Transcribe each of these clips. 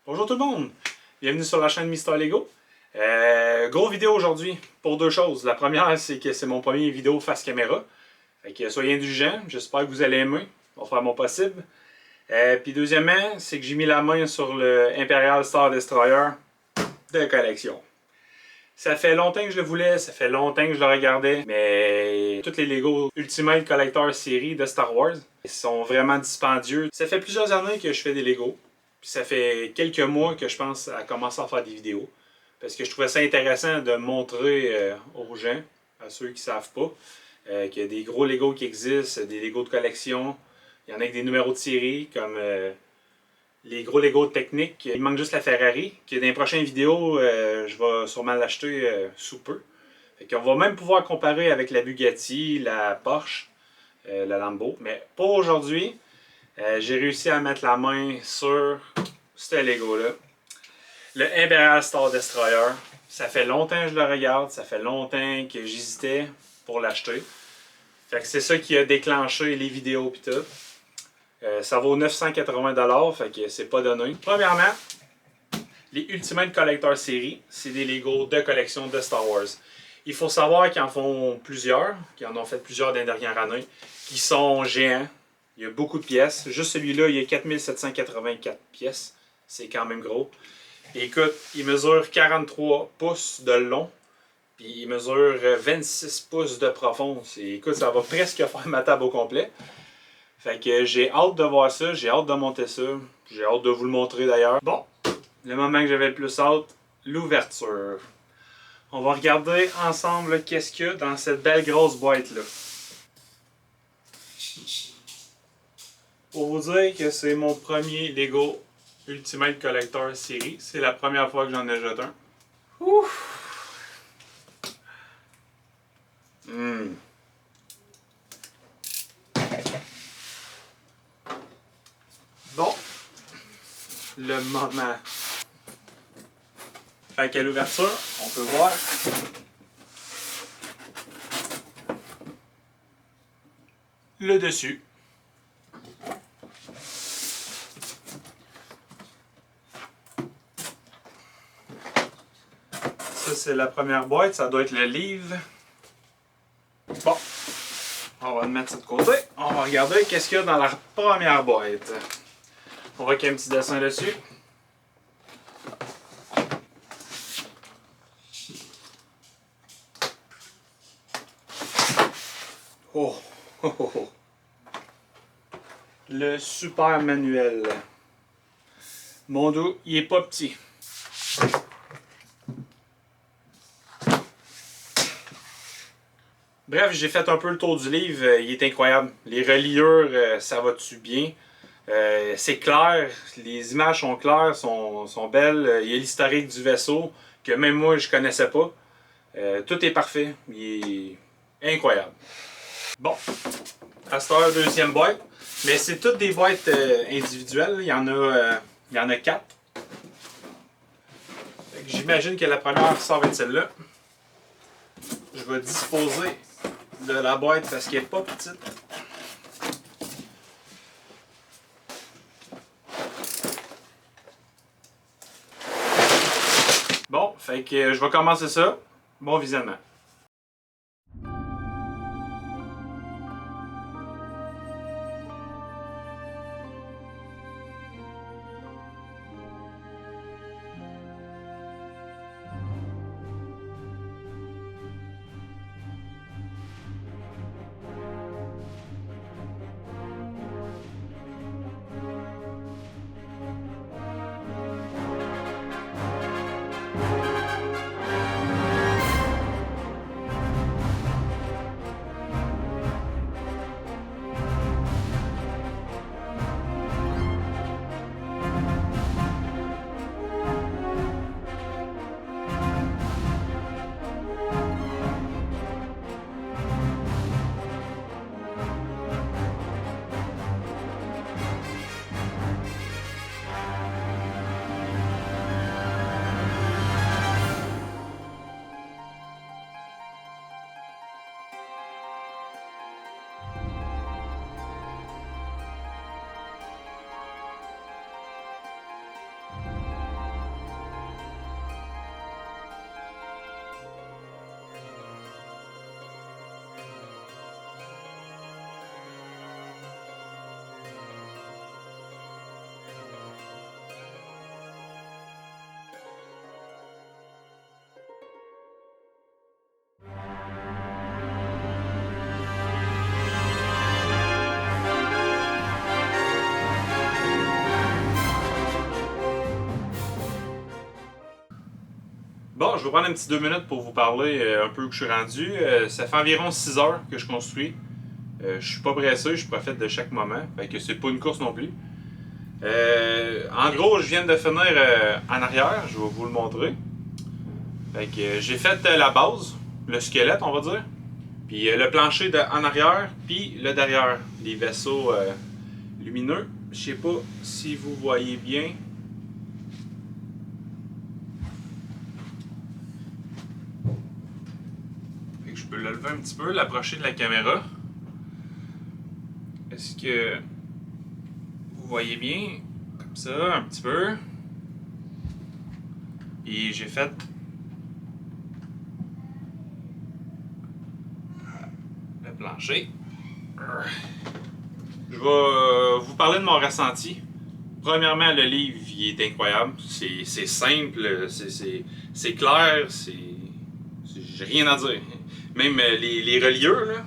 Bonjour tout le monde, bienvenue sur la chaîne Mister Lego. Gros vidéo aujourd'hui pour deux choses. La première, c'est que c'est mon premier vidéo face caméra. Fait que soyez indulgents, j'espère que vous allez aimer. Je vais faire mon possible. Puis deuxièmement, c'est que j'ai mis la main sur le Imperial Star Destroyer de collection. Ça fait longtemps que je le voulais, ça fait longtemps que je le regardais, mais tous les Lego Ultimate Collector Series de Star Wars, ils sont vraiment dispendieux. Ça fait plusieurs années que je fais des Lego, puis ça fait quelques mois que je pense à commencer à faire des vidéos, parce que je trouvais ça intéressant de montrer aux gens, à ceux qui ne savent pas, qu'il y a des gros Lego qui existent, des Lego de collection. Il y en a avec des numéros de série, comme les gros Lego techniques. Il manque juste la Ferrari, qui dans les prochaines vidéos, je vais sûrement l'acheter sous peu. Fait qu'on va même pouvoir comparer avec la Bugatti, la Porsche, la Lambo. Mais pour aujourd'hui, j'ai réussi à mettre la main sur ce Lego-là. Le Imperial Star Destroyer. Ça fait longtemps que je le regarde, ça fait longtemps que j'hésitais pour l'acheter. Fait que c'est ça qui a déclenché les vidéos pis tout. Ça vaut 980$, fait que c'est pas donné. Premièrement, les Ultimate Collector Series, c'est des Lego de collection de Star Wars. Il faut savoir qu'ils en font plusieurs, qu'ils en ont fait plusieurs dans les dernières années, qui sont géants. Il y a beaucoup de pièces. Juste celui-là, il y a 4784 pièces. C'est quand même gros. Et écoute, il mesure 43 pouces de long, puis il mesure 26 pouces de profond. Écoute, ça va presque faire ma table au complet. Fait que j'ai hâte de voir ça, j'ai hâte de monter ça, j'ai hâte de vous le montrer d'ailleurs. Bon, le moment que j'avais le plus hâte, l'ouverture. On va regarder ensemble qu'est-ce qu'il y a dans cette belle grosse boîte-là. Pour vous dire que c'est mon premier Lego Ultimate Collector Series, c'est la première fois que j'en ai jeté un. Ouf! Bon, le moment. Fait qu'à l'ouverture, on peut voir le dessus. Ça, c'est la première boîte, ça doit être le livre. Bon, on va le mettre ça de côté. On va regarder qu'est-ce qu'il y a dans la première boîte. On voit qu'il y a un petit dessin dessus. Oh, oh, oh, oh. Le super manuel. Mon dos, il est pas petit. Bref, j'ai fait un peu le tour du livre. Il est incroyable. Les reliures, ça va dessus bien. C'est clair, les images sont claires, sont belles. Il y a l'historique du vaisseau que même moi je connaissais pas. Tout est parfait, il est incroyable. Bon, à cette heure, deuxième boîte, mais c'est toutes des boîtes individuelles. Il y en a 4. J'imagine que la première ça va être celle-là. Je vais disposer de la boîte parce qu'elle n'est pas petite. Bon, fait que je vais commencer ça. Bon visionnement. Bon, je vais prendre un petit 2 minutes pour vous parler un peu où je suis rendu. Ça fait environ 6 heures que je construis. Je suis pas pressé, je profite de chaque moment. Fait que c'est pas une course non plus. En gros, je viens de finir en arrière, je vais vous le montrer. Fait que j'ai fait la base, le squelette on va dire. Puis le plancher en arrière, puis le derrière, les vaisseaux lumineux. Je sais pas si vous voyez bien. Fait que je peux le lever un petit peu, l'approcher de la caméra. Est-ce que vous voyez bien? Comme ça, un petit peu. Et j'ai fait le plancher. Je vais vous parler de mon ressenti. Premièrement, le livre il est incroyable. C'est simple, c'est clair, j'ai rien à dire. Même les reliures, là.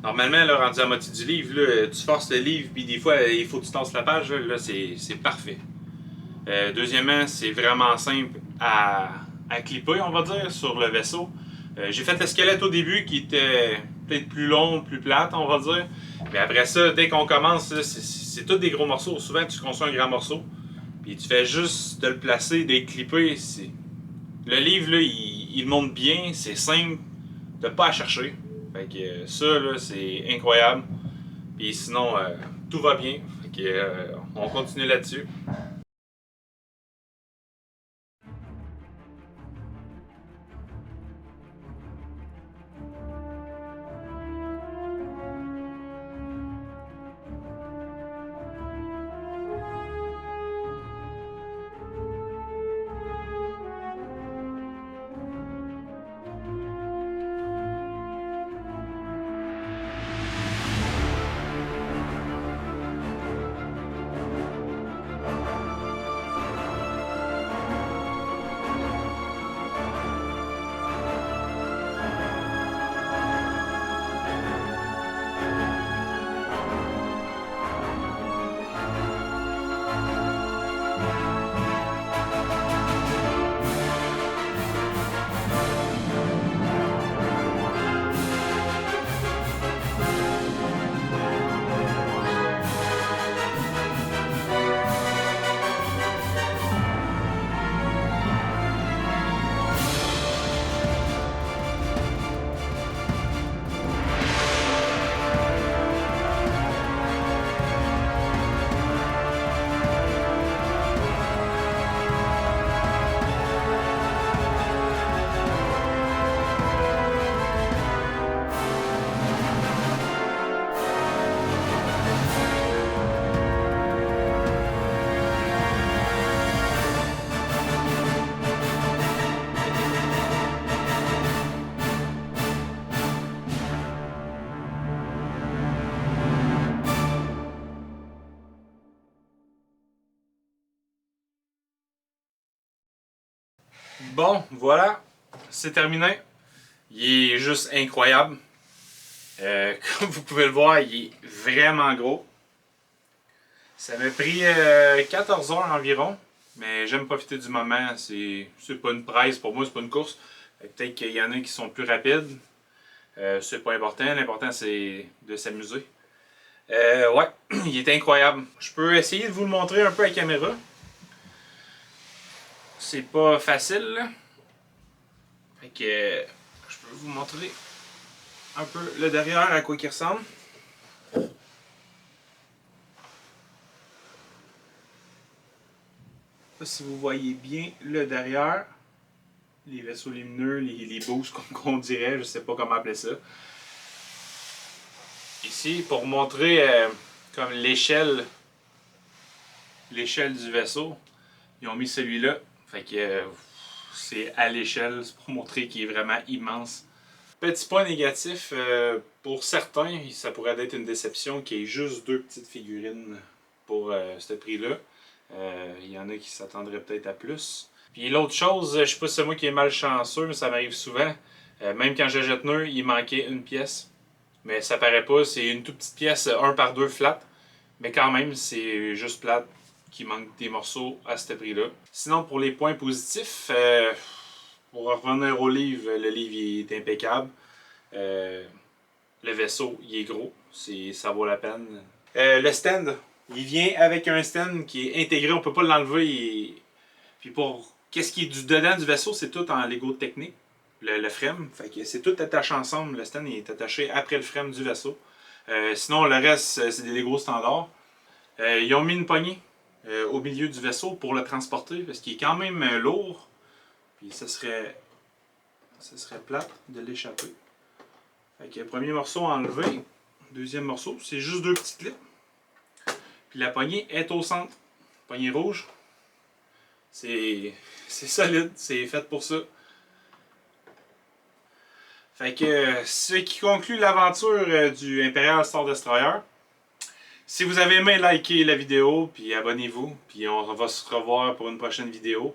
Normalement, là, rendu à moitié du livre, là, tu forces le livre, puis des fois, il faut que tu tasses la page. Là, c'est parfait. Deuxièmement, c'est vraiment simple à clipper, on va dire, sur le vaisseau. J'ai fait le squelette au début qui était peut-être plus long, plus plate, on va dire. Mais après ça, dès qu'on commence, c'est tous des gros morceaux. Souvent, tu construis un grand morceau, puis tu fais juste de le placer, de le clipper. Le livre, là, il monte bien, c'est simple, t'as pas à chercher. Fait que ça, là, c'est incroyable. Puis sinon, tout va bien. Fait que, on continue là-dessus. Bon, voilà, c'est terminé. Il est juste incroyable. Comme vous pouvez le voir, il est vraiment gros. Ça m'a pris 14 heures environ, mais j'aime profiter du moment. C'est pas une presse pour moi, c'est pas une course. Peut-être qu'il y en a qui sont plus rapides. C'est pas important, l'important c'est de s'amuser. Ouais, il est incroyable. Je peux essayer de vous le montrer un peu à la caméra. C'est pas facile, là. Fait que je peux vous montrer un peu le derrière à quoi il ressemble. Je sais pas si vous voyez bien le derrière. Les vaisseaux lumineux, les boosts qu'on dirait, je sais pas comment appeler ça. Ici, pour montrer comme l'échelle du vaisseau, ils ont mis celui-là. Fait que c'est à l'échelle, c'est pour montrer qu'il est vraiment immense. Petit point négatif, pour certains, ça pourrait être une déception qu'il y ait juste 2 petites figurines pour ce prix-là. Il y en a qui s'attendraient peut-être à plus. Puis l'autre chose, je sais pas si c'est moi qui est malchanceux, mais ça m'arrive souvent. Même quand je jette neuf, il manquait une pièce. Mais ça paraît pas, c'est une toute petite pièce 1 par 2 flat. Mais quand même, c'est juste plate qu'il manque des morceaux à ce prix-là. Sinon, pour les points positifs, On va revenir au livre. Le livre il est impeccable. Le vaisseau, il est gros. Ça vaut la peine. Le stand, il vient avec un stand qui est intégré. On ne peut pas l'enlever. Puis pour qu'est-ce qui est du dedans du vaisseau, c'est tout en Lego technique. Le frame. Fait que c'est tout attaché ensemble. Le stand il est attaché après le frame du vaisseau. Sinon, le reste, c'est des Lego standards. Ils ont mis une poignée au milieu du vaisseau pour le transporter parce qu'il est quand même lourd. Puis ça serait plate de l'échapper. Fait que premier morceau enlevé. Deuxième morceau, c'est juste deux petits clips. Puis la poignée est au centre. Poignée rouge. C'est solide, c'est fait pour ça. Fait que ce qui conclut l'aventure du Imperial Star Destroyer. Si vous avez aimé, likez la vidéo, puis abonnez-vous. Puis on va se revoir pour une prochaine vidéo.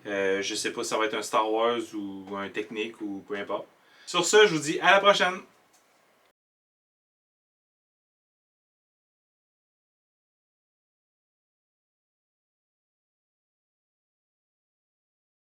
Je sais pas si ça va être un Star Wars ou un technique ou peu importe. Sur ce, je vous dis à la prochaine!